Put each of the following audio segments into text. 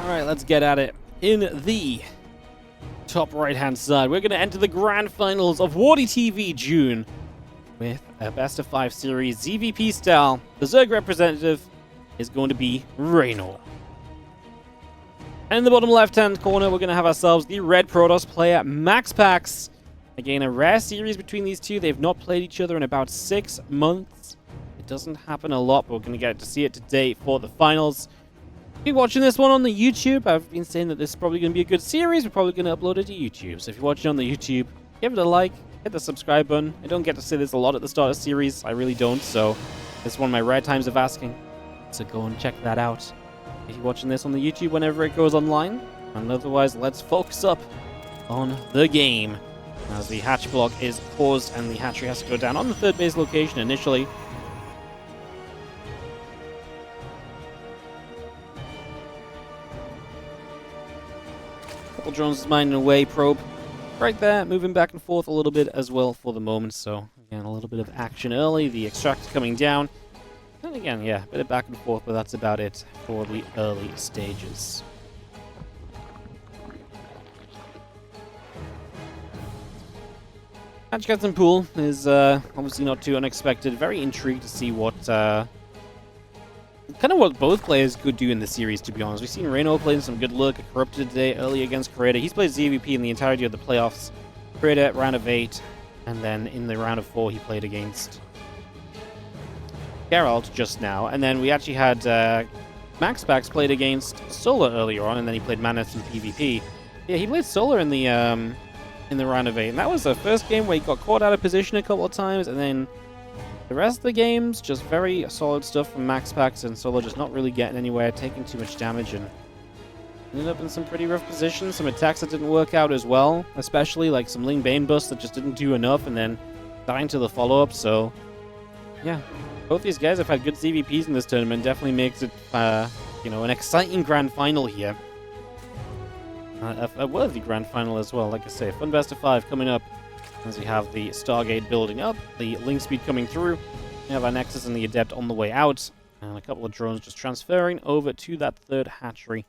Alright, let's get at it. In the top right-hand side, we're going to enter the grand finals of WardiTV June with a best of 5 series ZvP style. The Zerg representative is going to be Reynor. And in the bottom left-hand corner, we're going to have ourselves the Red Protoss player, MaxPax. Again, a rare series between these two. They've not played each other in about 6 months. It doesn't happen a lot, but we're going to get to see it today for the finals. If you're watching this one on the YouTube, I've been saying that this is probably going to be a good series. We're probably going to upload it to YouTube. So if you're watching on the YouTube, give it a like, hit the subscribe button. I don't get to say this a lot at the start of the series. I really don't, so this is one of my rare times of asking. So go and check that out if you're watching this on the YouTube whenever it goes online. And otherwise, let's focus up on the game. As the hatch block is paused and the hatchery has to go down on the third base location initially. Couple drones is mining away, probe right there, moving back and forth a little bit as well for the moment. So again, a little bit of action early, the extractor coming down. And again, yeah, a bit of back and forth, but that's about it for the early stages. Hatchcats Pool is obviously not too unexpected. Very intrigued to see what kind of what both players could do in the series, to be honest. We've seen Reynor playing some good luck, Corrupted today early against Creator. He's played ZvP in the entirety of the playoffs. Creator at round of 8, and then in the round of 4 he played against Geralt just now. And then we actually had MaxPax played against Solar earlier on, and then he played Manus in PvP. Yeah, he played Solar in the round of 8, and that was the first game where he got caught out of position a couple of times, and then the rest of the games, just very solid stuff from MaxPax and Solo, just not really getting anywhere, taking too much damage, and ended up in some pretty rough positions. Some attacks that didn't work out as well, especially like some Ling Bane busts that just didn't do enough, and then dying to the follow-up. So yeah, both these guys have had good ZvPs in this tournament. Definitely makes it an exciting grand final here. A worthy grand final as well. Like I say, fun best of 5 coming up as we have the Stargate building up, the link speed coming through. We have our Nexus and the Adept on the way out, and a couple of drones just transferring over to that third hatchery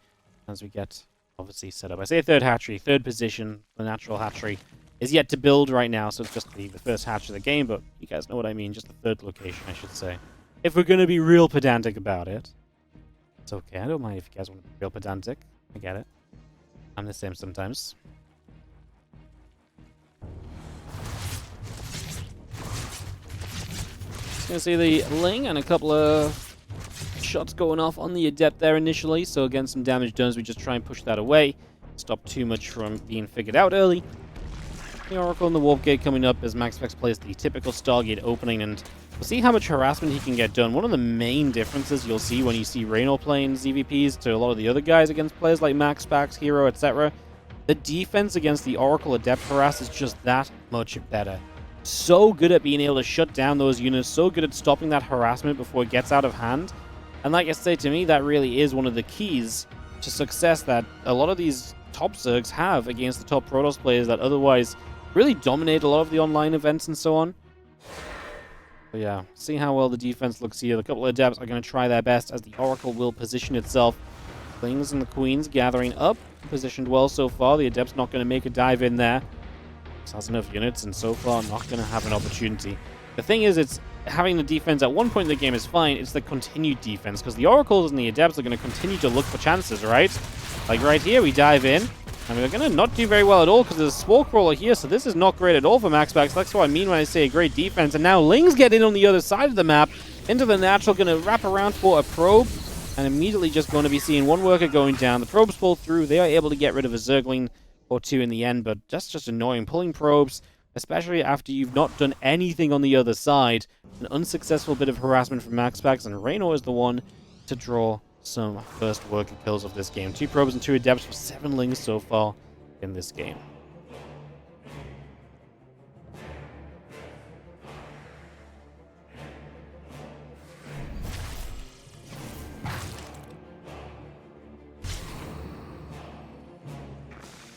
as we get obviously set up. I say third hatchery, third position. The natural hatchery is yet to build right now, so it's just the first hatch of the game, but you guys know what I mean, just the third location, I should say. If we're going to be real pedantic about it, it's okay. I don't mind if you guys want to be real pedantic. I get it. I'm the same sometimes. Just gonna see the Ling and a couple of shots going off on the Adept there initially. So again, some damage done as we just try and push that away. Stop too much from being figured out early. The Oracle and the Warp Gate coming up as MaxPax plays the typical Stargate opening, and we'll see how much harassment he can get done. One of the main differences you'll see when you see Reynor playing ZvPs to a lot of the other guys against players like MaxPax, Hero, etc. The defense against the Oracle Adept harass is just that much better. So good at being able to shut down those units, so good at stopping that harassment before it gets out of hand. And like I say, to me, that really is one of the keys to success that a lot of these top Zergs have against the top Protoss players that otherwise really dominate a lot of the online events and so on. But yeah, see how well the defense looks here. A couple of Adepts are going to try their best as the Oracle will position itself. Klings and the Queens gathering up. Positioned well so far. The Adept's not going to make a dive in there. Has enough units, and so far not going to have an opportunity. The thing is, it's having the defense at one point in the game is fine. It's the continued defense, because the Oracles and the Adepts are going to continue to look for chances, right? Like right here, we dive in, and we're going to not do very well at all because there's a Spore Crawler here, so this is not great at all for MaxPax. That's what I mean when I say a great defense. And now Lings get in on the other side of the map, into the natural, going to wrap around for a probe, and immediately just going to be seeing one worker going down. The probes pull through. They are able to get rid of a Zergling or 2 in the end, but that's just annoying. Pulling probes, especially after you've not done anything on the other side. An unsuccessful bit of harassment from MaxPax, and Reynor is the one to draw some first worker kills of this game. 2 probes and 2 Adepts for 7 Lings so far in this game.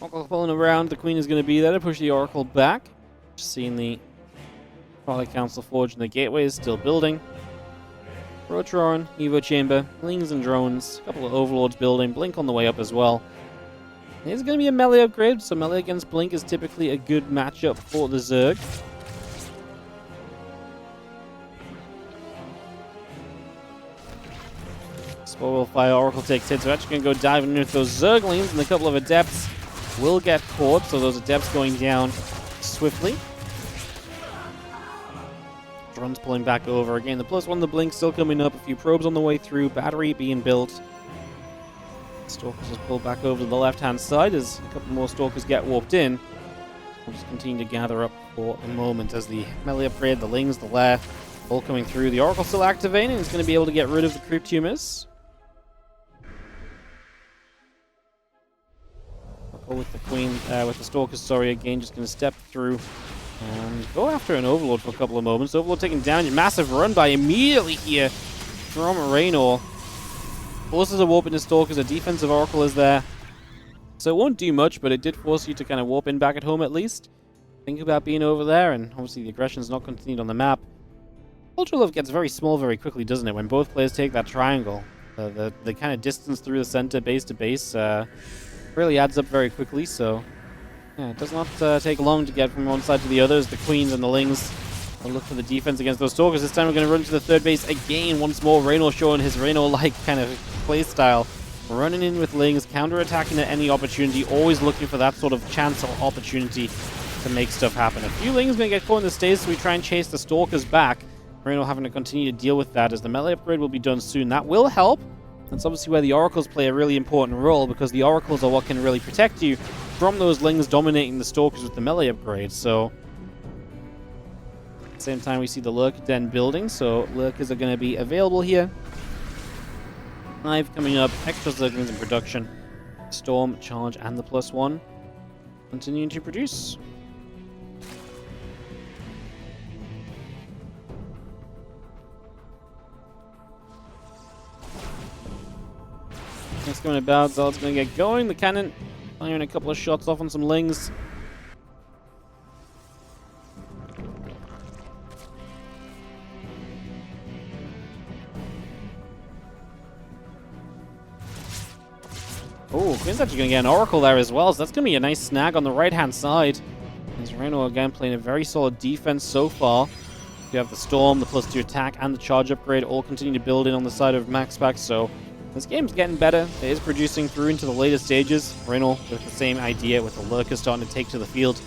Oracle pulling around, the Queen is going to be there to push the Oracle back. Just seeing the Twilight Council Forge and the Gateway is still building. Rotron, Evo Chamber, Lings and Drones, a couple of Overlords building, Blink on the way up as well. It's going to be a melee upgrade, so melee against Blink is typically a good matchup for the Zerg. Spore will fire, Oracle takes hits. We're actually going to go diving underneath those Zerglings, and a couple of Adepts will get caught, so those Adepts going down swiftly. Drone's pulling back over. Again, the +1, the Blink still coming up. A few probes on the way through. Battery being built. Stalkers just pulled back over to the left-hand side as a couple more Stalkers get warped in. We'll just continue to gather up for a moment as the melee upgrade, the Lings, the Lair, all coming through. The Oracle still activating. It's going to be able to get rid of the Creep Tumors. With the Queen, with the Stalkers, sorry, again, just going to step through and go after an Overlord for a couple of moments. Overlord taking damage. Massive run by immediately here from Reynor. Forces a warp into Stalkers. A defensive Oracle is there. So it won't do much, but it did force you to kind of warp in back at home at least. Think about being over there, and obviously the aggression's not continued on the map. Ultra Love gets very small very quickly, doesn't it? When both players take that triangle. The kind of distance through the center, base to base, really adds up very quickly, so yeah, it does not take long to get from one side to the other as the Queens and the Lings will look for the defense against those Stalkers. This time we're going to run to the third base again. Once more, Reynor showing his Reynor-like kind of play style. Running in with Lings, counter-attacking at any opportunity, always looking for that sort of chance or opportunity to make stuff happen. A few Lings going to get caught in the stays, so we try and chase the Stalkers back. Reynor having to continue to deal with that as the melee upgrade will be done soon. That will help. That's obviously where the Oracles play a really important role, because the Oracles are what can really protect you from those Lings dominating the Stalkers with the melee upgrade. So, at the same time, we see the Lurker Den building, so Lurkers are going to be available here. 5 coming up, extra Zerglings in production. Storm, Charge, and the +1 continuing to produce. Next going about, Zealot's going to get going. The cannon firing a couple of shots off on some Lings. Oh, Queen's actually going to get an Oracle there as well, so that's going to be a nice snag on the right-hand side. As Reynor again playing a very solid defense so far. You have the Storm, the +2 attack, and the Charge upgrade all continue to build in on the side of MaxPax, so this game's getting better. It is producing through into the later stages. Reynor with the same idea with the Lurkers starting to take to the field.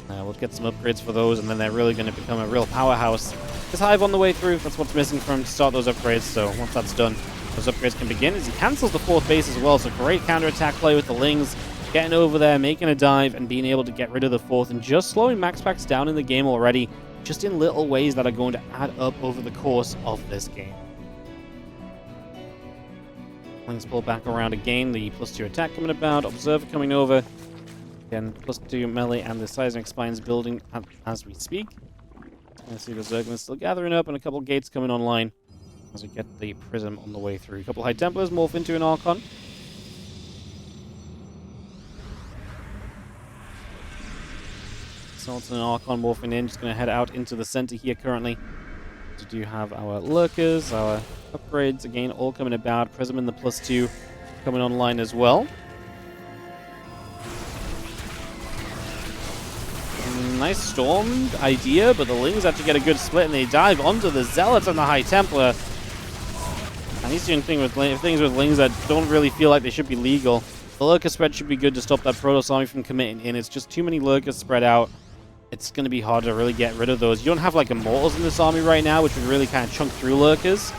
We'll get some upgrades for those, and then they're really going to become a real powerhouse. This Hive on the way through, that's what's missing for him to start those upgrades, so once that's done, those upgrades can begin as he cancels the 4th base as well. So great counter-attack play with the Lings, getting over there, making a dive, and being able to get rid of the 4th, and just slowing MaxPax down in the game already, just in little ways that are going to add up over the course of this game. Lings pull back around again, the +2 attack coming about, Observer coming over. Again, +2 melee and the Seismic Spines building as we speak. I see the Zerglings still gathering up and a couple gates coming online as we get the Prism on the way through. A couple High Templars morph into an Archon. So it's an Archon morphing in, just going to head out into the center here currently. We do have our Lurkers, our upgrades, again, all coming about. Prism and the +2 coming online as well. Nice Storm idea, but the Lings actually get a good split, and they dive onto the Zealots and the High Templar. And he's doing things with Lings that don't really feel like they should be legal. The Lurker spread should be good to stop that Protoss army from committing in. It's just too many Lurkers spread out. It's going to be hard to really get rid of those. You don't have like Immortals in this army right now, which would really kind of chunk through Lurkers.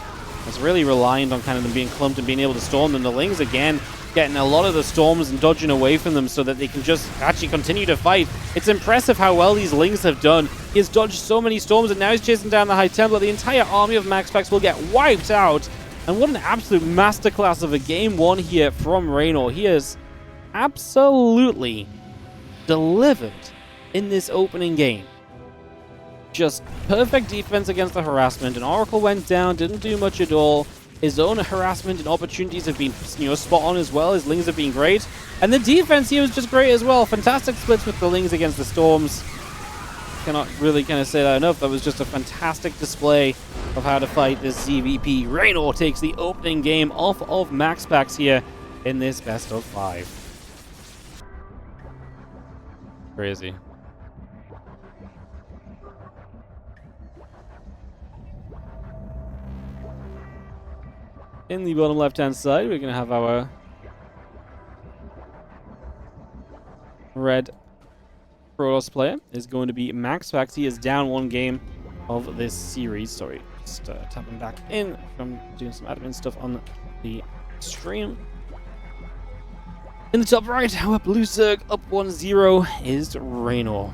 It's really reliant on kind of them being clumped and being able to storm them. The Lings, again, getting a lot of the storms and dodging away from them so that they can just actually continue to fight. It's impressive how well these Lings have done. He has dodged so many storms, and now he's chasing down the High Templar. The entire army of MaxPax will get wiped out. And what an absolute masterclass of a game one here from Reynor. He has absolutely delivered in this opening game. Just perfect defense against the harassment. An Oracle went down, didn't do much at all. His own harassment and opportunities have been, spot on as well. His Lings have been great. And the defense here was just great as well. Fantastic splits with the Lings against the Storms. cannot really kind of say that enough. That was just a fantastic display of how to fight this ZvP. Reynor takes the opening game off of MaxPax here in this best of 5. Crazy. In the bottom left-hand side, we're going to have our red Protoss player is going to be MaxPax. He is down 1 game of this series. Sorry, just tapping back in from doing some admin stuff on the stream. In the top right, our blue Zerg up 1-0 is Reynor.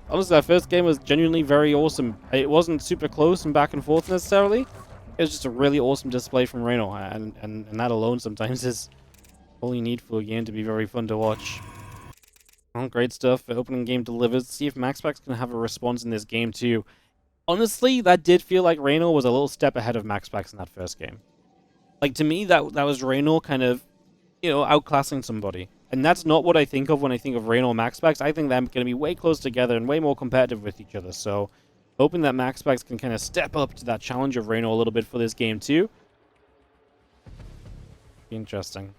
Honestly, that first game was genuinely very awesome. It wasn't super close and back and forth necessarily. It was just a really awesome display from Reynor, and that alone sometimes is all you need for a game to be very fun to watch. Oh, great stuff. The opening game delivers. See if MaxPax can have a response in this game too. Honestly, that did feel like Reynor was a little step ahead of MaxPax in that first game. Like, to me, that was Reynor kind of, outclassing somebody. And that's not what I think of when I think of Reynor MaxPax. I think they're going to be way close together and way more competitive with each other. So, hoping that MaxPax can kind of step up to that challenge of Reynor a little bit for this game too. Be interesting.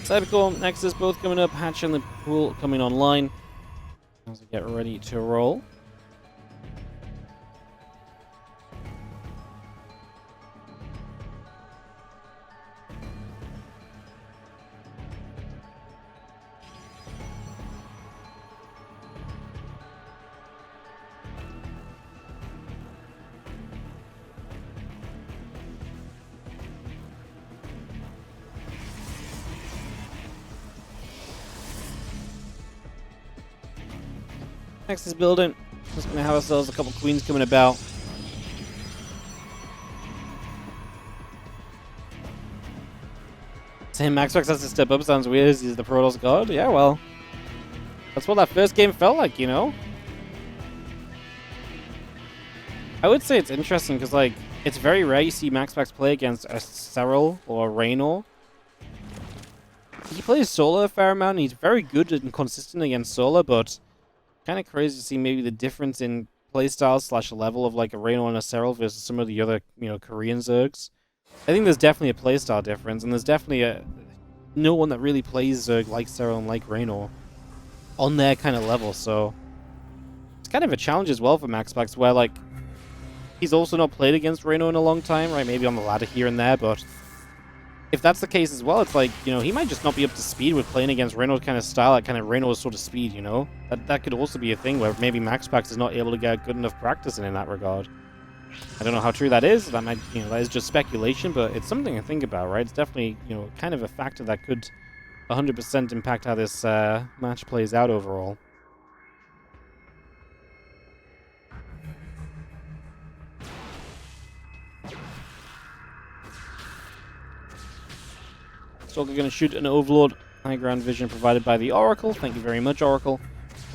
Cybercore, Nexus both coming up, Hatch and the pool coming online as we get ready to roll. Next is building. Just gonna have ourselves a couple queens coming about. Saying MaxPax has to step up sounds weird as he's the Protoss god. Yeah, well, that's what that first game felt like, you know? I would say it's interesting because, like, it's very rare you see MaxPax play against a Serral or a Reynor. He plays Solar a fair amount, and he's very good and consistent against Solar, but kind of crazy to see maybe the difference in playstyle / level of like a Reynor and a Serral versus some of the other, Korean Zergs. I think there's definitely a playstyle difference, and there's definitely no one that really plays Zerg like Serral and like Reynor on their kind of level, so it's kind of a challenge as well for MaxPax, where like he's also not played against Reynor in a long time, right? Maybe on the ladder here and there, but if that's the case as well, it's like, he might just not be up to speed with playing against Reynor's kind of style, like kind of Reynor's sort of speed, That could also be a thing where maybe MaxPax is not able to get good enough practice in that regard. I don't know how true that is. That might, that is just speculation, but it's something to think about, right? It's definitely, kind of a factor that could 100% impact how this match plays out overall. Stalker going to shoot an Overlord. High ground vision provided by the Oracle. Thank you very much, Oracle.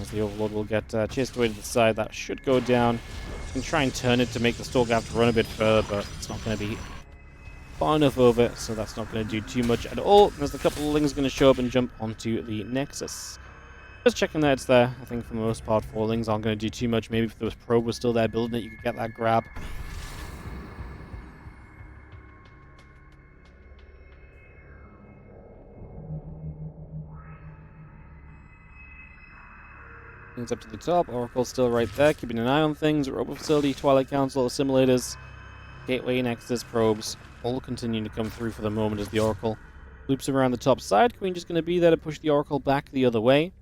As the Overlord will get chased away to the side, that should go down. You can try and turn it to make the Stalker have to run a bit further, but it's not going to be far enough over, so that's not going to do too much at all. There's a couple of Lings going to show up and jump onto the Nexus. Just checking that it's there. I think for the most part, 4 Lings aren't going to do too much. Maybe if the probe was still there building it, you could get that grab. Things up to the top. Oracle's still right there, keeping an eye on things. Robo Facility, Twilight Council, Assimilators, Gateway, Nexus, Probes, all continuing to come through for the moment as the Oracle loops around the top side. Queen just going to be there to push the Oracle back the other way.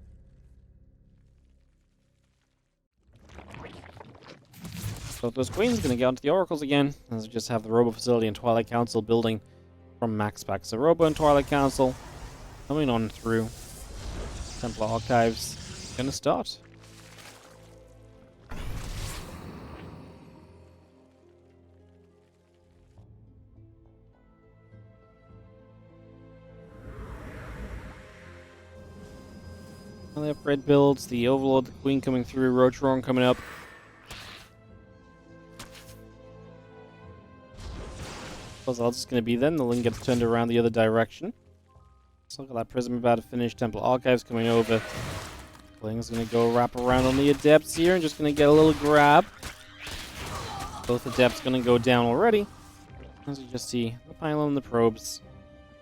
So those Queens are going to get onto the Oracles again, as we just have the Robo Facility and Twilight Council building from MaxPax. So Robo and Twilight Council coming on through. Templar Archives going to start. The upgrade builds, the Overlord, the Queen coming through, Roach Roaring coming up. That's just going to be then. The Ling gets turned around the other direction. So look at that Prism about to finish. Temple Archives coming over. Ling's going to go wrap around on the Adepts here and just going to get a little grab. Both Adepts going to go down already. As you just see, the pylon and the probes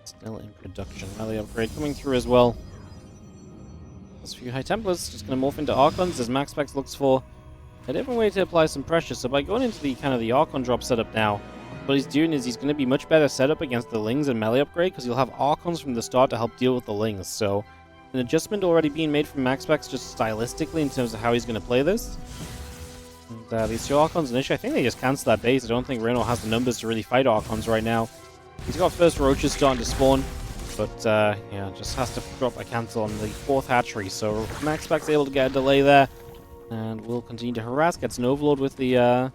still in production. Rally upgrade coming through as well. There's a few High Templars just going to morph into Archons as MaxPax looks for a different way to apply some pressure. So by going into the kind of the Archon drop setup now, what he's doing is he's going to be much better set up against the Lings and melee upgrade because you'll have Archons from the start to help deal with the Lings. So an adjustment already being made from MaxPax just stylistically in terms of how he's going to play this. And these two Archons initially, I think they just cancel that base. I don't think Reynor has the numbers to really fight Archons right now. He's got first Roaches starting to spawn, but yeah, just has to drop a cancel on the 4th hatchery. So MaxPax able to get a delay there, and will continue to harass. Gets an Overlord with the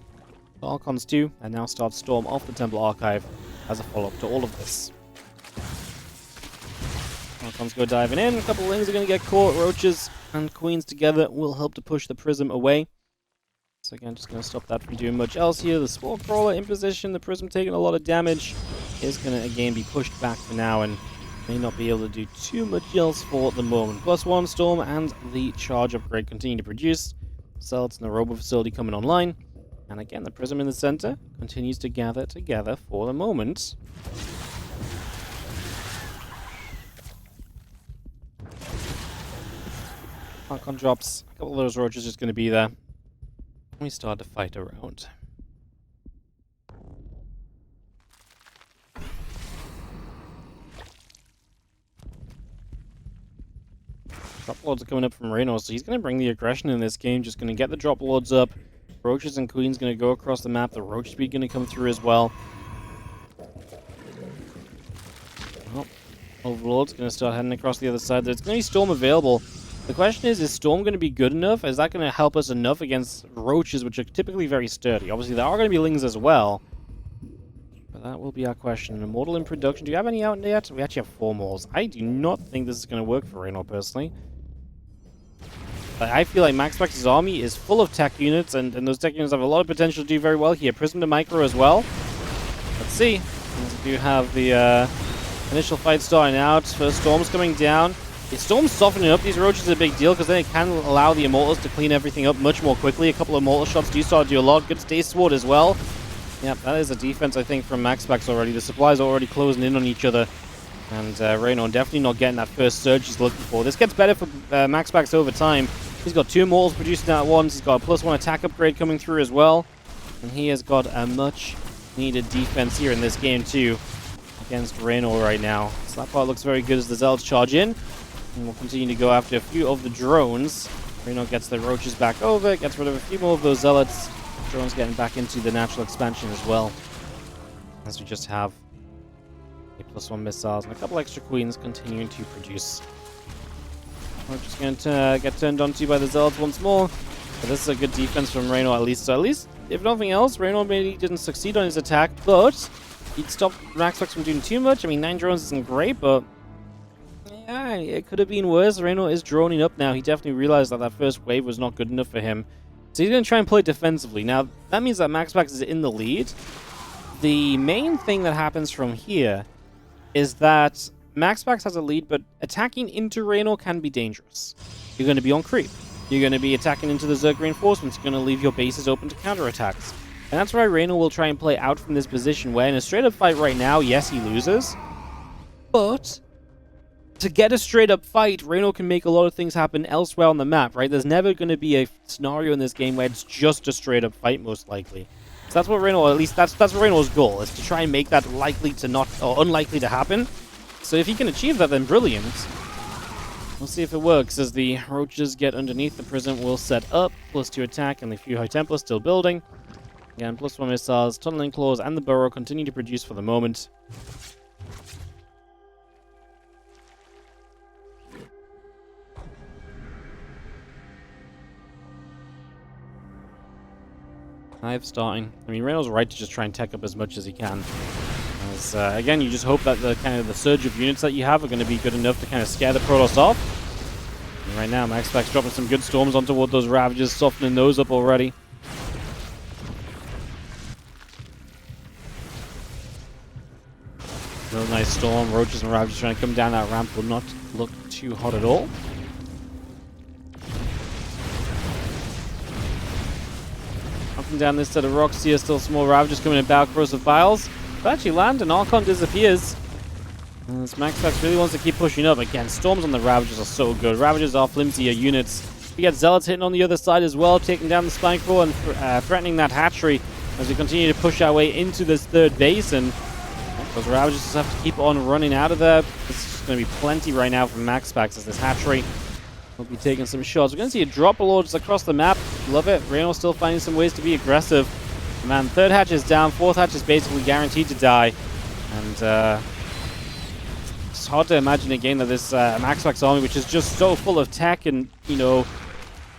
Archons too, and now starts Storm off the Temple Archive as a follow-up to all of this. Archons go diving in. A couple of Lings are going to get caught. Roaches and Queens together will help to push the Prism away. So again, just going to stop that from doing much else here. The Spore Crawler in position, the Prism taking a lot of damage, is going to again be pushed back for now and may not be able to do too much else for the moment. +1 Storm and the Charge upgrade continue to produce. Zealots and the Robo Facility coming online. And again, the Prism in the center continues to gather together for the moment. Archon drops. A couple of those Roaches just going to be there. We start to fight around. Drop Lords are coming up from Reynor, so he's going to bring the aggression in this game. Just going to get the Drop Lords up. Roaches and Queens going to go across the map. The Roach Speed going to come through as well. Oh, Overlord's going to start heading across the other side. There's going to be Storm available. The question is Storm going to be good enough? Is that going to help us enough against Roaches, which are typically very sturdy? Obviously, there are going to be Lings as well. But that will be our question. Immortal in production. Do you have any out yet? We actually have 4 Mauls. I do not think this is going to work for Reynor, personally. I feel like MaxPax's army is full of tech units, and those tech units have a lot of potential to do very well here. Prism to Micro as well. Let's see. We do have the initial fight starting out. First Storm's coming down. The Storm's softening up these Roaches is a big deal, because then it can allow the Immortals to clean everything up much more quickly. A couple of Immortal shots do start to do a lot. Good Stay Sword as well. Yep, that is a defense, I think, from MaxPax already. The supplies are already closing in on each other. And Reynor definitely not getting that first surge he's looking for. This gets better for MaxPax over time. He's got 2 Immortals producing at once. He's got a +1 attack upgrade coming through as well. And he has got a much needed defense here in this game too against Reynor right now. So that part looks very good as the Zealots charge in. And we'll continue to go after a few of the drones. Reynor gets the Roaches back over, gets rid of a few more of those Zealots. Drones getting back into the natural expansion as well. As we just have a +1 missiles and a couple extra Queens continuing to produce. We're just going to get turned onto by the Zealots once more. But this is a good defense from Reynor at least. So at least, if nothing else, Reynor maybe didn't succeed on his attack, but he'd stop MaxPax from doing too much. I mean, 9 drones isn't great, but yeah, it could have been worse. Reynor is droning up now. He definitely realized that that first wave was not good enough for him. So he's going to try and play defensively. Now, that means that MaxPax is in the lead. The main thing that happens from here is that MaxPax has a lead, but attacking into Reynor can be dangerous. You're going to be on creep. You're going to be attacking into the Zerg reinforcements. You're going to leave your bases open to counterattacks. And that's why Reynor will try and play out from this position, where in a straight-up fight right now, yes, he loses. But to get a straight-up fight, Reynor can make a lot of things happen elsewhere on the map, right? There's never going to be a scenario in this game where it's just a straight-up fight, most likely. So that's what Reynor, at least that's Reynor's goal, is to try and make that likely to not, or unlikely to happen. So if he can achieve that, then brilliant. We'll see if it works. As the Roaches get underneath, the Prism will set up. +2 attack, and the few High Templars still building. Again, +1 missiles, Tunneling Claws, and the Burrow continue to produce for the moment. Hive starting. I mean, Reynor's right to just try and tech up as much as he can. As, again, you just hope that the surge of units that you have are going to be good enough to kind of scare the Protoss off. And right now, MaxPax dropping some good storms on toward those Ravagers, softening those up already. Real nice storm. Roaches and Ravagers trying to come down that ramp will not look too hot at all. Up and down this set of rocks here, still some more Ravagers coming in. Balcros of Biles. But actually land and Archon disappears. And this MaxPax really wants to keep pushing up. Again, storms on the Ravagers are so good. Ravagers are flimsier units. We get Zealots hitting on the other side as well, taking down the Spine Core and threatening that hatchery as we continue to push our way into this third base. And those Ravagers just have to keep on running out of there. This is going to be plenty right now from MaxPax as this hatchery will be taking some shots. We're going to see a drop of lords across the map. Love it. Reynor still finding some ways to be aggressive. Man, third hatch is down. Fourth hatch is basically guaranteed to die. And it's hard to imagine again that this MaxPax army, which is just so full of tech and, you know,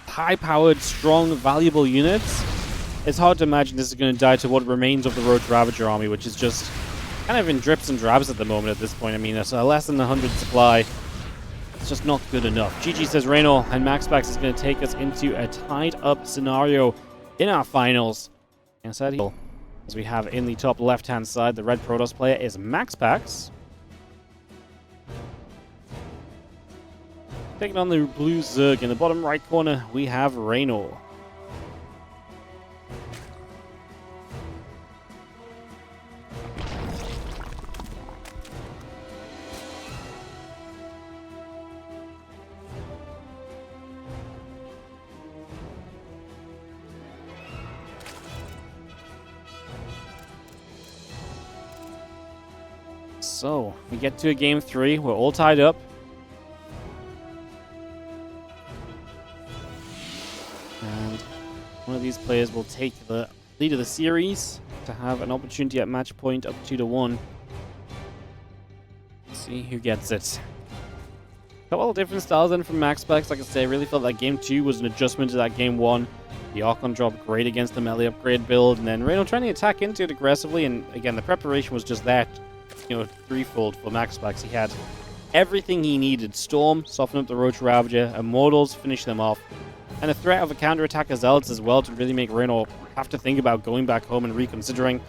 high-powered, strong, valuable units, it's hard to imagine this is going to die to what remains of the Roach Ravager army, which is just kind of in drips and drabs at the moment at this point. I mean, it's a less than 100 supply. It's just not good enough. GG says Reynor, and MaxPax is going to take us into a tied-up scenario in our finals. Inside here, as we have in the top left-hand side, the red Protoss player is MaxPax. Taking on the blue Zerg. In the bottom right corner, we have Reynor. So, we get to a game 3. We're all tied up. And one of these players will take the lead of the series to have an opportunity at match point up 2-1. Let's see who gets it. A couple of different styles then from MaxPax. Like I say, I really felt that game 2 was an adjustment to that game 1. The Archon dropped great against the melee upgrade build, and then Reynor trying to attack into it aggressively, and again, the preparation was just that, you know, threefold for MaxPax. He had everything he needed. Storm, soften up the Roach Ravager, Immortals, finish them off, and a threat of a counterattack as Zealots as well to really make Reynor have to think about going back home and reconsidering.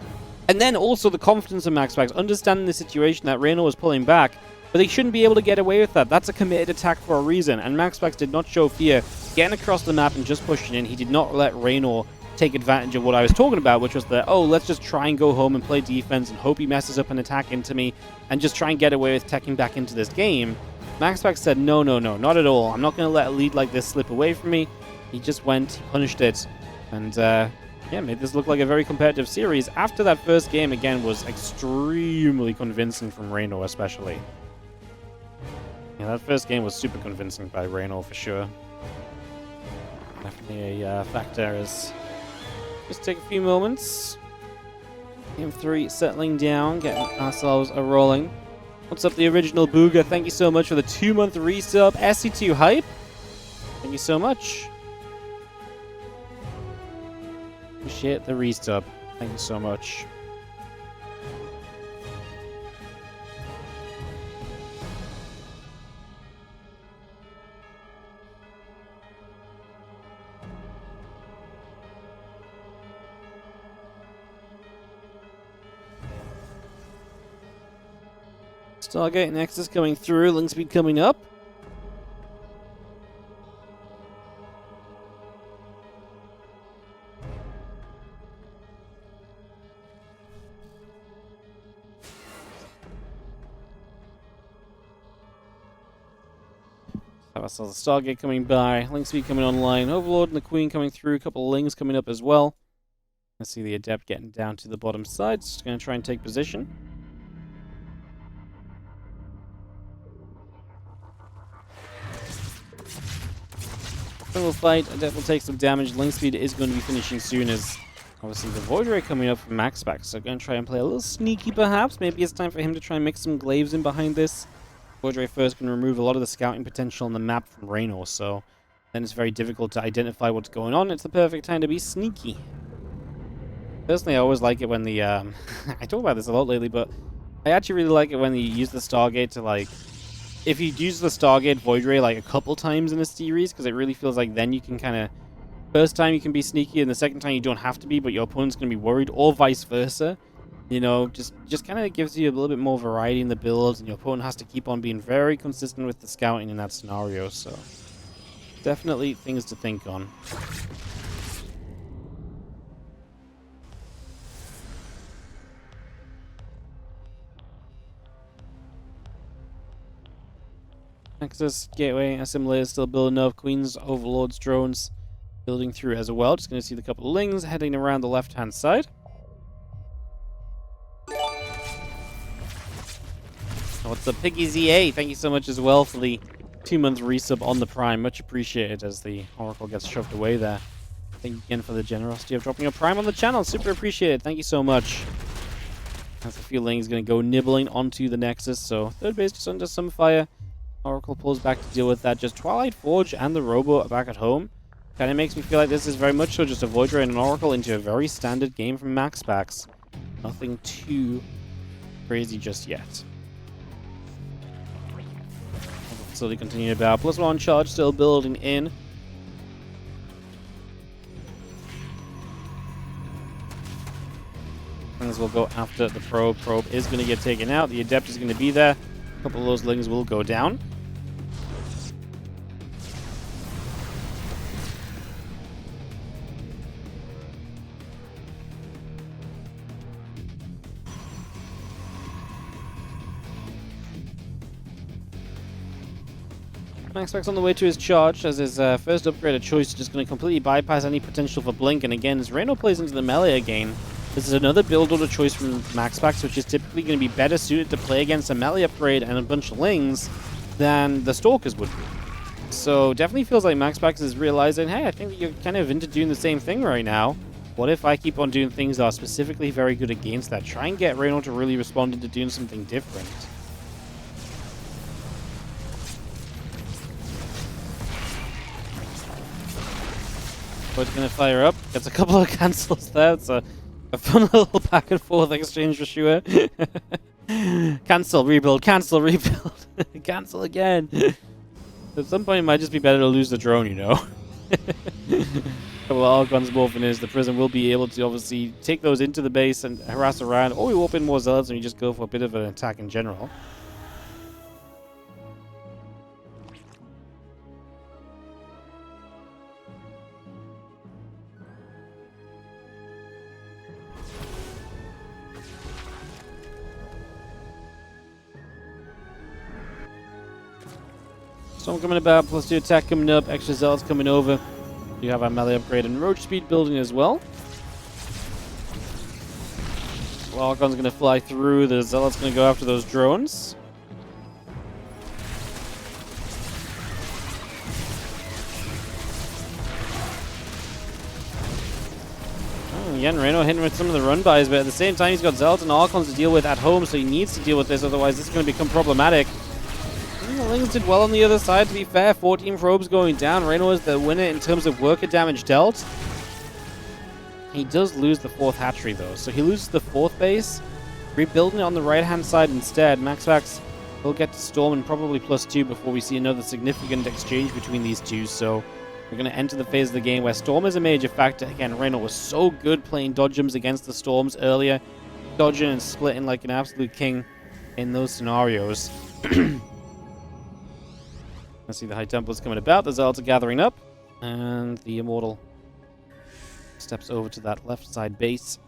And then also the confidence of MaxPax, understanding the situation that Reynor was pulling back, but they shouldn't be able to get away with that. That's a committed attack for a reason, and MaxPax did not show fear. Getting across the map and just pushing in, he did not let Reynor take advantage of what I was talking about, which was that, oh, let's just try and go home and play defense and hope he messes up an attack into me and just try and get away with teching back into this game. MaxPax said, no, not at all. I'm not going to let a lead like this slip away from me. He just went, he punished it, and yeah, made this look like a very competitive series. After that first game, again, was extremely convincing from Reynor, especially. Yeah, that first game was super convincing by Reynor, for sure. Definitely a factor as... Just take a few moments. Game 3 settling down, getting ourselves a rolling. What's up, the original Booga? Thank you so much for the 2-month resub. SC2 Hype, thank you so much. Appreciate the resub. Thank you so much. Stargate Nexus coming through, link speed coming up. Have ourselves a Stargate coming by, link speed coming online, Overlord and the Queen coming through, a couple of Lings coming up as well. Let's see the Adept getting down to the bottom side, just going to try and take position. We'll fight, Adept will take some damage. Link speed is going to be finishing soon as obviously the Void Ray coming up from MaxPax. So going to try and play a little sneaky perhaps. Maybe it's time for him to try and mix some glaives in behind this. Void Ray first can remove a lot of the scouting potential on the map from Reynor, so then it's very difficult to identify what's going on. It's the perfect time to be sneaky. Personally, I always like it when the I talk about this a lot lately, but I actually really like it when you use the Stargate to like if you use the Stargate Void Ray like a couple times in a series, because it really feels like then you can kind of, first time you can be sneaky, and the second time you don't have to be, but your opponent's going to be worried, or vice versa. You know, just kind of gives you a little bit more variety in the builds, and your opponent has to keep on being very consistent with the scouting in that scenario, so definitely things to think on. Access gateway assimilator still building up. Queen's Overlord's drones building through as well. Just going to see the couple of lings heading around the left-hand side. What's up, Piggy ZA? Thank you so much as well for the 2-month resub on the Prime. Much appreciated as the Oracle gets shoved away there. Thank you again for the generosity of dropping a Prime on the channel. Super appreciated. Thank you so much. As the few lings going to go nibbling onto the Nexus. So third base just under some fire. Oracle pulls back to deal with that. Just Twilight Forge and the Robo are back at home. Kind of makes me feel like this is very much so just a Void Ray and an Oracle into a very standard game from MaxPax. Nothing too crazy just yet. Facility continuing about. +1 charge still building in. Things will go after the probe. Probe is going to get taken out. The Adept is going to be there. A couple of those lings will go down. MaxPax on the way to his charge as his first upgrade of choice, just going to completely bypass any potential for blink. And again, as Reynor plays into the melee again, this is another build order choice from MaxPax, which is typically going to be better suited to play against a melee upgrade and a bunch of lings than the Stalkers would be. So definitely feels like MaxPax is realizing, hey, I think you're kind of into doing the same thing right now. What if I keep on doing things that are specifically very good against that? Try and get Reynor to really respond into doing something different. It's going to fire up. Gets a couple of cancels there. It's a fun little back and forth exchange for sure. Cancel, rebuild, cancel, rebuild. Cancel again. At some point it might just be better to lose the drone, you know. Couple of Archons morphing in. The Prism will be able to obviously take those into the base and harass around, or we warp in more Zealots and we just go for a bit of an attack in general. Storm coming about, +2 attack coming up, extra Zealots coming over. You have our melee upgrade and roach speed building as well. Archon's going to fly through, the Zealot's going to go after those drones. Again, Reynor hitting with some of the run-bys, but at the same time he's got Zealots and Archons to deal with at home, so he needs to deal with this, otherwise this is going to become problematic. The Lings did well on the other side, to be fair. 14 probes going down. Reynor is the winner in terms of worker damage dealt. He does lose the 4th hatchery, though. So he loses the 4th base. Rebuilding it on the right-hand side instead. MaxPax will get to Storm and probably +2 before we see another significant exchange between these two. So we're going to enter the phase of the game where Storm is a major factor. Again, Reynor was so good playing dodgems against the Storms earlier. Dodging and splitting like an absolute king in those scenarios. I see the High Templars coming about, the Zealots are gathering up, and the Immortal steps over to that left side base.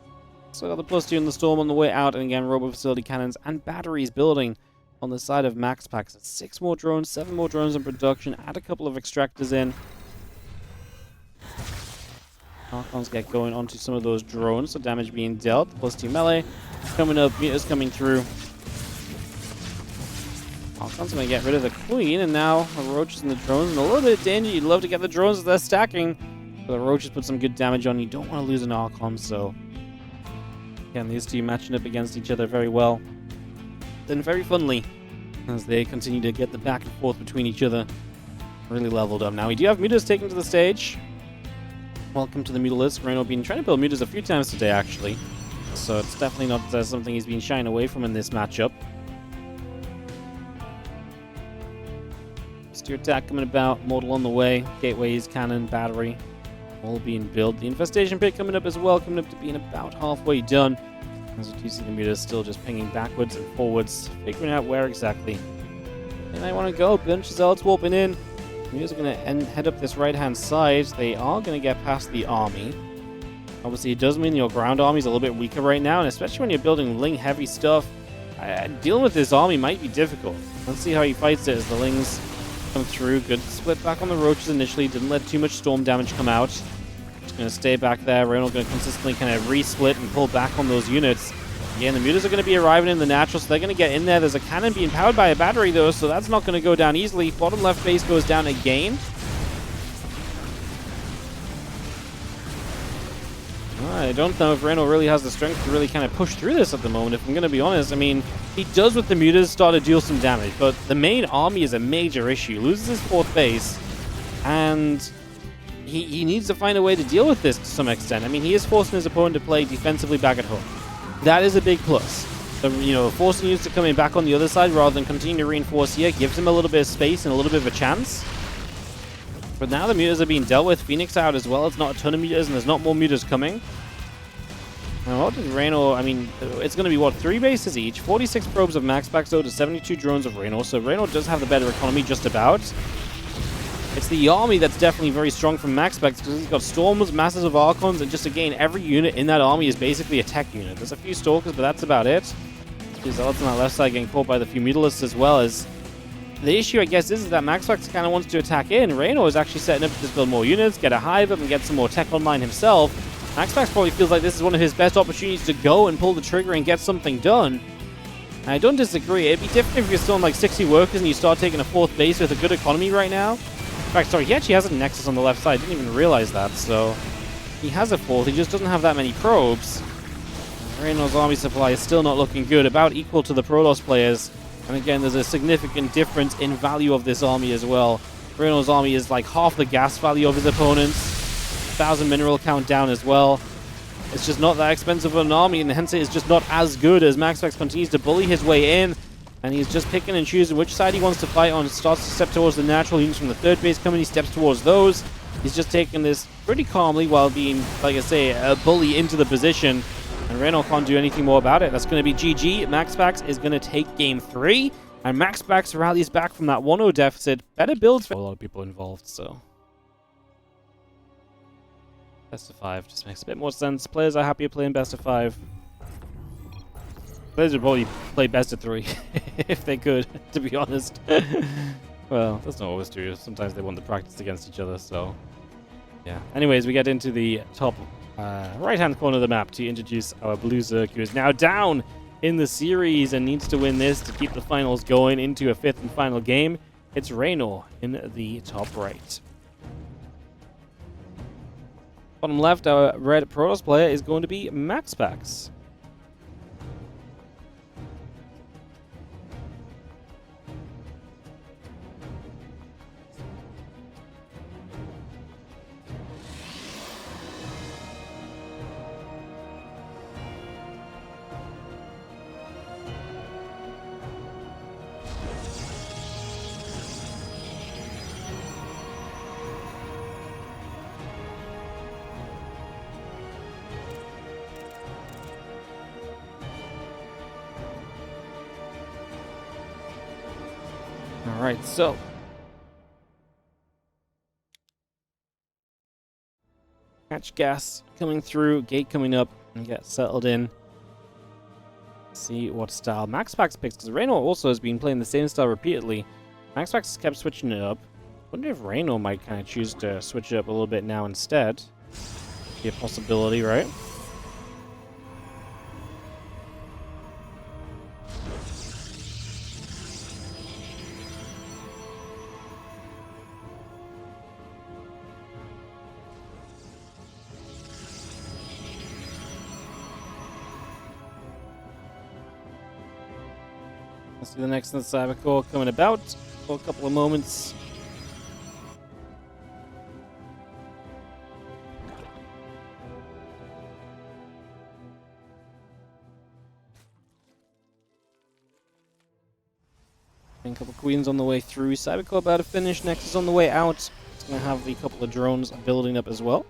So got the +2 in the Storm on the way out, and again, Robo Facility Cannons and batteries building on the side of MaxPax. 6 more drones, 7 more drones in production, add a couple of extractors in. Archons get going onto some of those drones, so damage being dealt. +2 melee coming up, meters coming through. Archon's going to get rid of the Queen, and now the Roaches and the drones in a little bit of danger. You'd love to get the drones as they're stacking, but the Roaches put some good damage on. You don't want to lose an Archon, so again, these two matching up against each other very well. Then very funnily, as they continue to get the back and forth between each other. Really leveled up. Now we do have Mutas taken to the stage. Welcome to the Mutalist. Reynor been trying to build Mutas a few times today, actually, so it's definitely not something he's been shying away from in this matchup. Tier attack coming about. Mortal on the way. Gateways, cannon, battery, all being built. The infestation pit coming up as well, coming up to being about halfway done. As you see, the meters still just pinging backwards and forwards, figuring out where exactly they might want to go. Bunch of zealots warping in. Meters are going to head up this right-hand side. They are going to get past the army. Obviously, it does mean your ground army is a little bit weaker right now, and especially when you're building Ling heavy stuff, dealing with this army might be difficult. Let's see how he fights it as the Lings come through. Good split back on the Roaches initially. Didn't let too much storm damage come out. Just going to stay back there. Reynor going to consistently kind of re-split and pull back on those units. Again, the Mutas are going to be arriving in the natural, so they're going to get in there. There's a cannon being powered by a battery, though, so that's not going to go down easily. Bottom left base goes down again. I don't know if Reynor really has the strength to really kind of push through this at the moment, if I'm going to be honest. I mean, he does with the Mutas start to deal some damage, but the main army is a major issue. Loses his fourth base, and he needs to find a way to deal with this to some extent. I mean, he is forcing his opponent to play defensively back at home. That is a big plus. So, you know, forcing units to come in back on the other side rather than continue to reinforce here gives him a little bit of space and a little bit of a chance. But now the Mutas are being dealt with. Phoenix out as well. It's not a ton of Mutas, and there's not more Mutas coming. Now, what does Reynor... I mean, it's going to be, what, 3 bases each? 46 probes of MaxPax, though, to 72 drones of Reynor. So Reynor does have the better economy, just about. It's the army that's definitely very strong from MaxPax, because he's got Storms, Masters of Archons, and just, again, every unit in that army is basically a tech unit. There's a few Stalkers, but that's about it. The Zealots on that left side getting caught by the few Mutalisks as well. As the issue, I guess, is that MaxPax kind of wants to attack in. Reynor is actually setting up to just build more units, get a hive up, and get some more tech online himself. MaxPax probably feels like this is one of his best opportunities to go and pull the trigger and get something done. And I don't disagree. It'd be different if you're still on like 60 workers and you start taking a 4th base with a good economy right now. In fact, sorry, he actually has a Nexus on the left side. Didn't even realize that, so he has a 4th. He just doesn't have that many probes. Reynor's army supply is still not looking good, about equal to the Protoss players. And again, there's a significant difference in value of this army as well. Reynor's army is like half the gas value of his opponent's. 1,000 mineral count down as well. It's just not that expensive of an army, and hence it is just not as good as MaxPax continues to bully his way in. And he's just picking and choosing which side he wants to fight on. Starts to step towards the natural units from the 3rd base coming. He steps towards those. He's just taking this pretty calmly while being, like I say, a bully into the position. And Reynor can't do anything more about it. That's going to be GG. MaxPax is going to take game 3. And MaxPax rallies back from that 1-0 deficit. Better builds for a lot of people involved, so. Best of 5 just makes a bit more sense. Players are happier playing best of 5. Players would probably play best of 3 if they could, to be honest. Well, that's not always true. Sometimes they want to practice against each other, so. Yeah. Anyways, we get into the top right-hand corner of the map to introduce our Blue Zerg, who is now down in the series and needs to win this to keep the finals going into a 5th and final game. It's Reynor in the top right. Bottom left, our red Protoss player is going to be MaxPax. Alright, so hatch gas coming through, gate coming up, and get settled in. See what style MaxPax picks, because Reynor also has been playing the same style repeatedly. MaxPax has kept switching it up. Wonder if Reynor might kind of choose to switch it up a little bit now instead. Be a possibility, right? Let's do the next in the cyber core coming about for a couple of moments. A couple queens on the way through. Cybercorp about to finish. Nexus on the way out. It's going to have a couple of drones building up as well.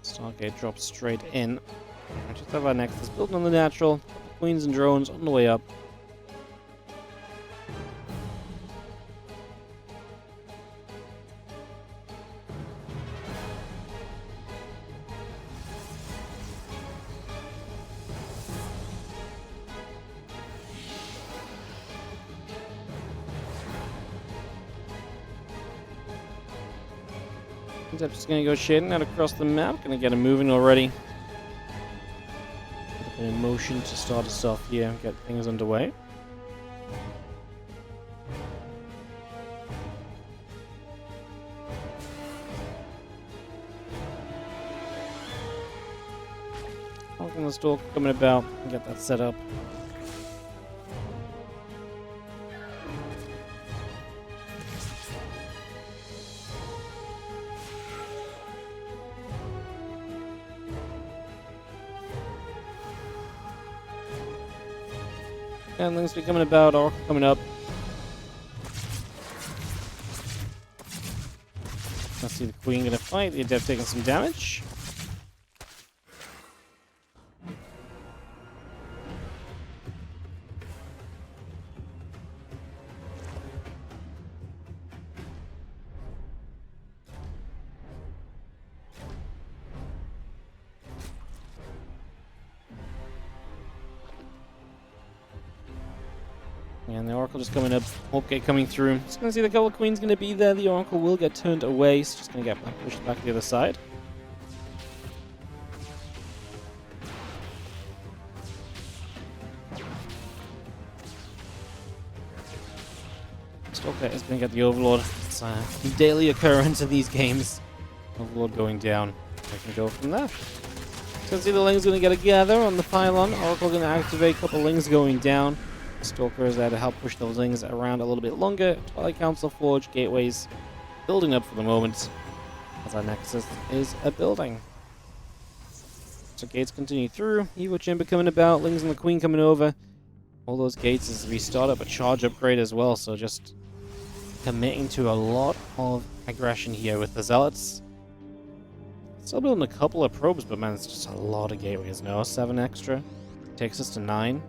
Stargate drops straight in. Just have our Nexus building on the natural. Queens and drones on the way up. I'm just going to go shading out across the map. Going to get him moving already. Put a bit of motion to start us off here and get things underway. Welcome the stalk coming about and get that set up. And things be coming about, Oracle coming up. Let's see the Queen gonna fight. The Adept taking some damage. And the Oracle just coming up, Hope Gate coming through. Just gonna see the couple of Queens gonna be there. The Oracle will get turned away. It's just gonna get pushed back to the other side. Stalker is gonna get the Overlord. It's a daily occurrence in these games. Overlord going down. I can go from there. So see the Ling's gonna get a gather on the pylon. Oracle gonna activate, a couple of Lings going down. Stalker is there to help push those Lings around a little bit longer. Twilight Council, Forge, Gateways building up for the moment as our Nexus is a building. So gates continue through. Evo Chamber coming about. Lings and the Queen coming over. All those gates is restart up a charge upgrade as well. So just committing to a lot of aggression here with the Zealots. Still building a couple of probes, but man, it's just a lot of gateways. No, 7 extra. Takes us to 9.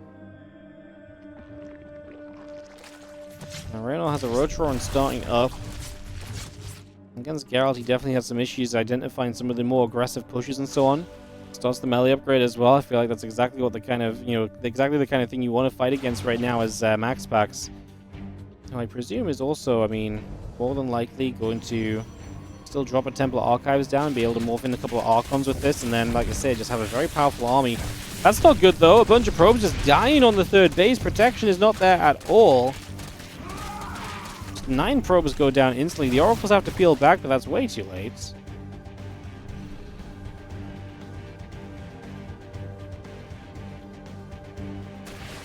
Now, Reynor has a Rotoron starting up. Against Geralt, he definitely had some issues identifying some of the more aggressive pushes and so on. Starts the melee upgrade as well. I feel like that's exactly what the kind of, exactly the kind of thing you want to fight against right now as MaxPax. Now, I presume is also, more than likely going to still drop a Templar Archives down and be able to morph in a couple of Archons with this, and then, like I said, just have a very powerful army. That's not good, though. A bunch of probes just dying on the third base. Protection is not there at all. 9 probes go down instantly. The Oracles have to peel back, but that's way too late.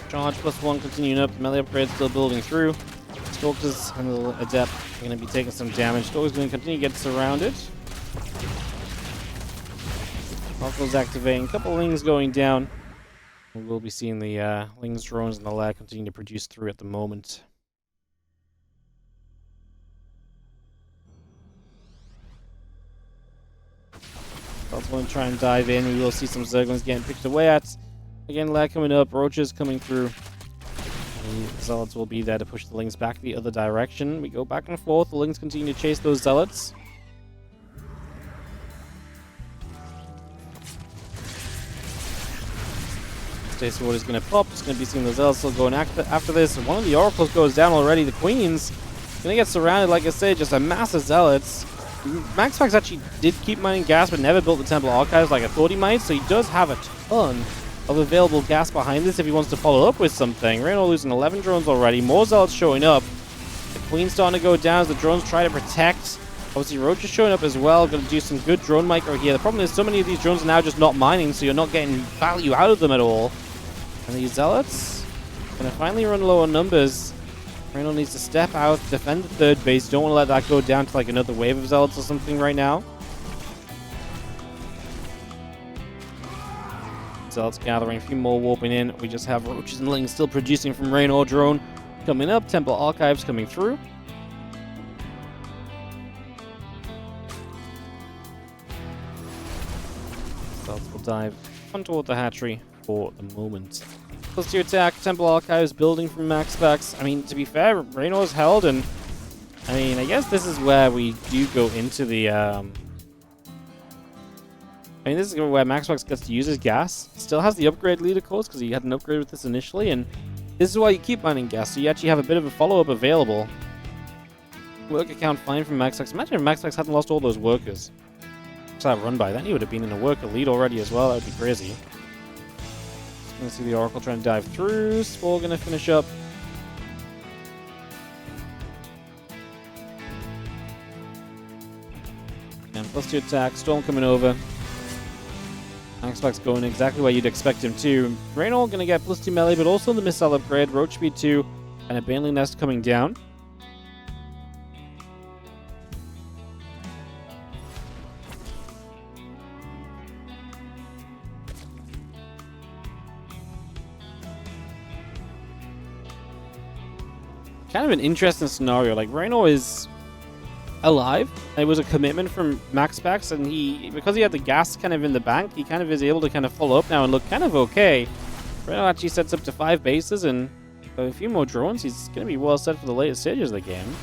Charge +1 continuing up. The melee upgrade still building through. Stalkers and the Adept are going to be taking some damage. Stalkers going to continue to get surrounded. Oracles activating. A couple Lings going down. We will be seeing the Lings, drones, and the lag continue to produce through at the moment. That's going to try and dive in. We will see some Zerglings getting picked away at. Again, lag coming up. Roaches coming through. The Zealots will be there to push the Lings back the other direction. We go back and forth. The Lings continue to chase those Zealots. Stacy Ward is going to pop. It's going to be seeing the Zealots still going after this. One of the Oracles goes down already. The Queen's going to get surrounded. Like I said, just a mass of Zealots. MaxPax actually did keep mining gas, but never built the Temple Archives like I thought he might, so he does have a ton of available gas behind this if he wants to follow up with something. Reynor losing 11 drones already. More Zealots showing up. The Queen's starting to go down as the drones try to protect. Obviously, Roach is showing up as well. Going to do some good drone micro here. The problem is so many of these drones are now just not mining, so you're not getting value out of them at all. And these Zealots going to finally run low on numbers. Reynor needs to step out, defend the third base. Don't want to let that go down to like another wave of Zealots or something right now. cells gathering, a few more warping in. We just have Roaches and Lings still producing from Reynor drone coming up. Temple Archives coming through. Cells will dive on toward the hatchery for the moment. Plus 2 attack, Temple Archives building from MaxPax. I mean, to be fair, Reynor's held, and I mean, I guess this is where we do go into the, I mean, this is where MaxPax gets to use his gas. Still has the upgrade leader course, because he had an upgrade with this initially, and this is why you keep mining gas, so you actually have a bit of a follow-up available. Worker count fine from MaxPax. Imagine if MaxPax hadn't lost all those workers. Just that run by, then he would have been in a worker lead already as well. That would be crazy. Gonna see the Oracle trying to dive through. Spore gonna finish up. And plus 2 attack. Storm coming over. MaxPax going exactly where you'd expect him to. Reynor gonna get plus 2 melee, but also the missile upgrade. Roach speed 2, and a Baneling Nest coming down. Kind of an interesting scenario. Like, Reynor is alive. It was a commitment from MaxPax, and because he had the gas kind of in the bank, he kind of is able to kind of follow up now and look kind of okay. Reynor actually sets up to 5 bases and a few more drones. He's going to be well set for the later stages of the game.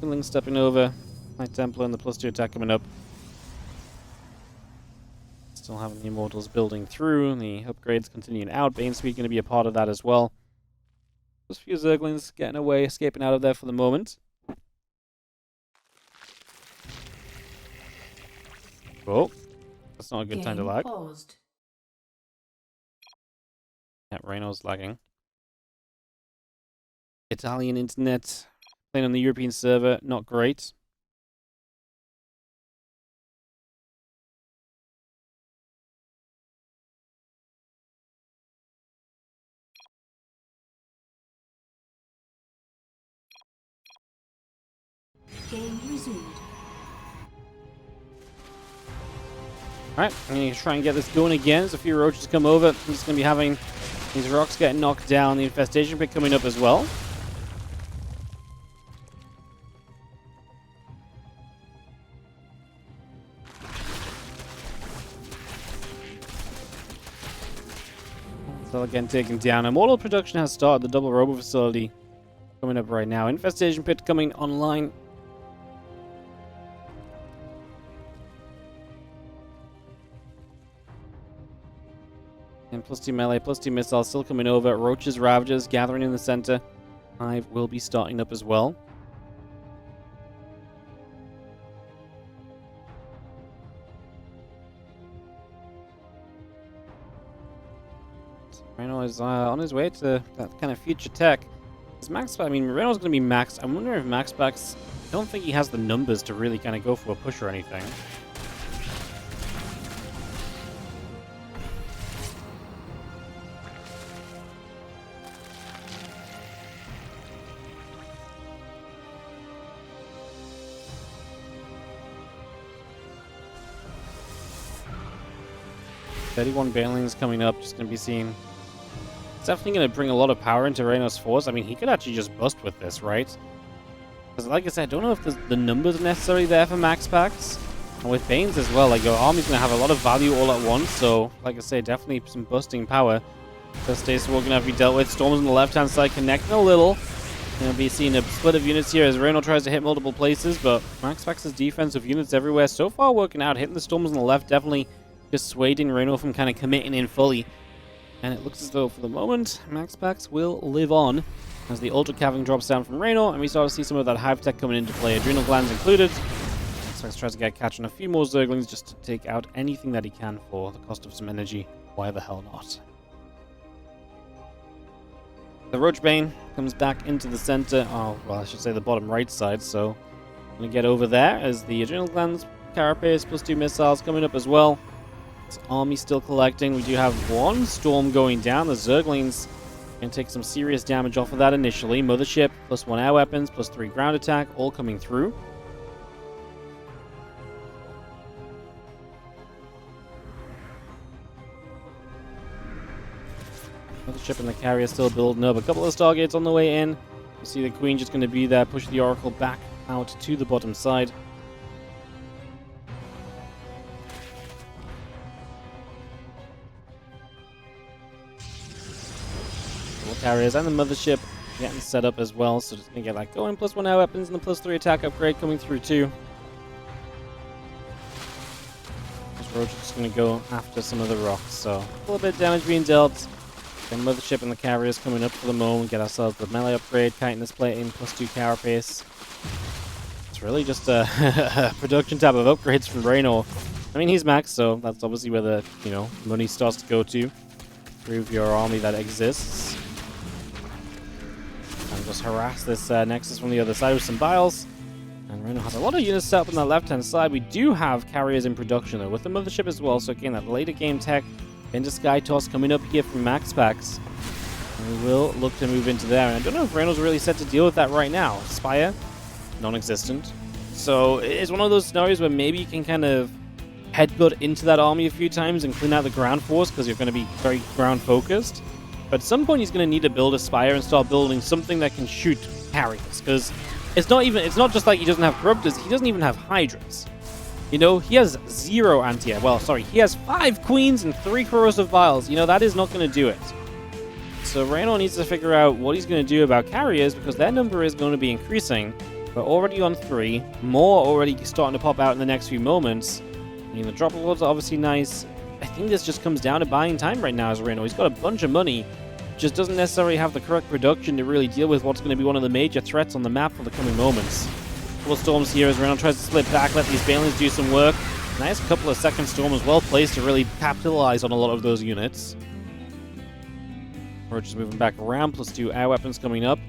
Ling stepping over. Knight Templar and the plus 2 attack coming up. Still having the Immortals building through, and the upgrades continuing out. Bane Speed going to be a part of that as well. Just a few Zerglings getting away, escaping out of there for the moment. Oh, that's not a good time to lag. Paused. Yeah, Reynor's lagging. Italian internet, playing on the European server, not great. Game resumed. Alright, I'm going to try and get this going again. There's a few roaches come over. I'm just going to be having these rocks getting knocked down. The infestation pit coming up as well. So again, taken down. Immortal production has started. The double robo facility coming up right now. Infestation pit coming online. And plus 2 melee, plus 2 missiles still coming over. Roaches, Ravagers gathering in the center. Hive will be starting up as well. So Reynor is on his way to that kind of future tech. Is MaxPax, I mean, Reynor's going to be maxed. I'm wondering if MaxPax, I don't think he has the numbers to really kind of go for a push or anything. One Banelings coming up, just going to be seen. It's definitely going to bring a lot of power into Reynor's force. I mean, he could actually just bust with this, right? Because, like I said, I don't know if the numbers are necessarily there for MaxPax. And with Banes as well, like, your army's going to have a lot of value all at once. So, like I say, definitely some busting power. So, Stasis War going to have to be dealt with. Storms on the left-hand side connecting a little. Going to be seeing a split of units here as Reynor tries to hit multiple places. But MaxPax's defensive units everywhere so far working out. Hitting the Storms on the left definitely dissuading Reynor from kind of committing in fully. And it looks as though, for the moment, MaxPax will live on as the Ultra Caving drops down from Reynor, and we start to see some of that Hive Tech coming into play, Adrenal Glands included. MaxPax tries to get a catch on a few more Zerglings just to take out anything that he can for the cost of some energy. Why the hell not? The Roachbane comes back into the center. Oh, well, I should say the bottom right side, so I'm going to get over there as the Adrenal Glands, Carapace, plus 2 missiles coming up as well. Army still collecting. We do have one Storm going down. The Zerglings Gonna take some serious damage off of that initially. Mothership, +1 air weapons, +3 ground attack, all coming through. Mothership and the carrier still building up. A couple of Stargates on the way in. You see the Queen just going to be there, push the Oracle back out to the bottom side. Carriers and the Mothership getting set up as well, so just gonna get that going. +1 air weapons and the +3 attack upgrade coming through too. This Roach is just gonna go after some of the rocks, so a little bit of damage being dealt. Then Mothership and the carriers coming up for the moment. Get ourselves the melee upgrade, chitinous plating, +2 carapace. It's really just a production tab of upgrades from Reynor. I mean, he's max, so that's obviously where the money starts to go to. Prove your army that exists. And just harass this Nexus from the other side with some Biles. And Reynor has a lot of units set up on the left-hand side. We do have carriers in production, though, with the Mothership as well. So again, that later game tech into Sky Toss coming up here from MaxPax. And we will look to move into there. And I don't know if Reynor's really set to deal with that right now. Spire, non-existent. So it's one of those scenarios where maybe you can kind of headbutt into that army a few times and clean out the ground force because you're going to be very ground-focused. But at some point, he's going to need to build a Spire and start building something that can shoot carriers. Because it's not just like he doesn't have Corruptors, he doesn't even have Hydras. You know, he has 0 anti-air. Well, sorry, he has 5 Queens and 3 Corrosive Vials. You know, that is not going to do it. So Reynor needs to figure out what he's going to do about carriers because their number is going to be increasing. We're already on 3. More already starting to pop out in the next few moments. I mean, the drop lords are obviously nice. I think this just comes down to buying time right now as Reynor. He's got a bunch of money, just doesn't necessarily have the correct production to really deal with what's going to be one of the major threats on the map for the coming moments. Couple of storms here as Reynor tries to split back, let these Balins do some work. Nice couple of second storms, well placed to really capitalize on a lot of those units. Roach is moving back around, +2 air weapons coming up.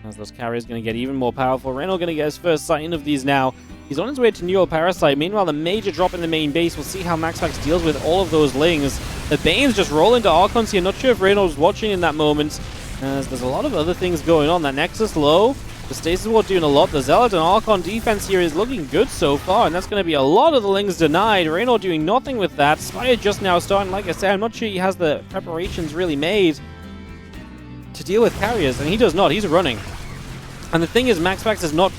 As those carriers going to get even more powerful. Reynor going to get his first sighting of these now. He's on his way to Neural Parasite. Meanwhile, the major drop in the main base. We'll see how MaxPax deals with all of those Lings. The Banes just roll into Archons here. Not sure if Reynor's watching in that moment. As there's a lot of other things going on. That Nexus low. The Stasis Ward doing a lot. The Zealot and Archon defense here is looking good so far. And that's going to be a lot of the Lings denied. Reynor doing nothing with that. Spire just now starting. Like I said, I'm not sure he has the preparations really made to deal with carriers. And he does not. He's running. And the thing is, MaxPax is not,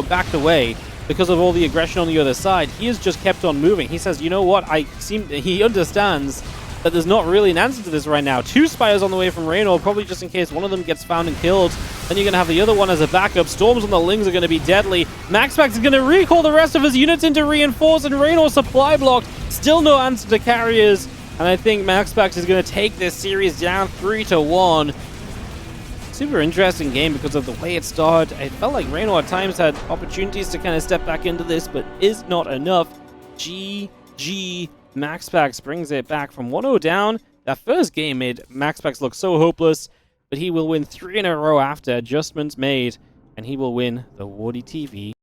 backed away because of all the aggression on the other side. He has just kept on moving. He says, you know what, he understands that there's not really an answer to this right now. 2 Spires on the way from Reynor, probably just in case one of them gets found and killed. Then you're going to have the other one as a backup. Storms on the Lings are going to be deadly. MaxPax is going to recall the rest of his units into reinforce, and Reynor supply blocked. Still no answer to carriers. And I think MaxPax is going to take this series down 3-1. Super interesting game because of the way it started. I felt like Reynor at times had opportunities to kind of step back into this, but is not enough. GG. MaxPax brings it back from 1-0 down. That first game made MaxPax look so hopeless, but he will win 3 in a row after adjustments made, and he will win the WardiTV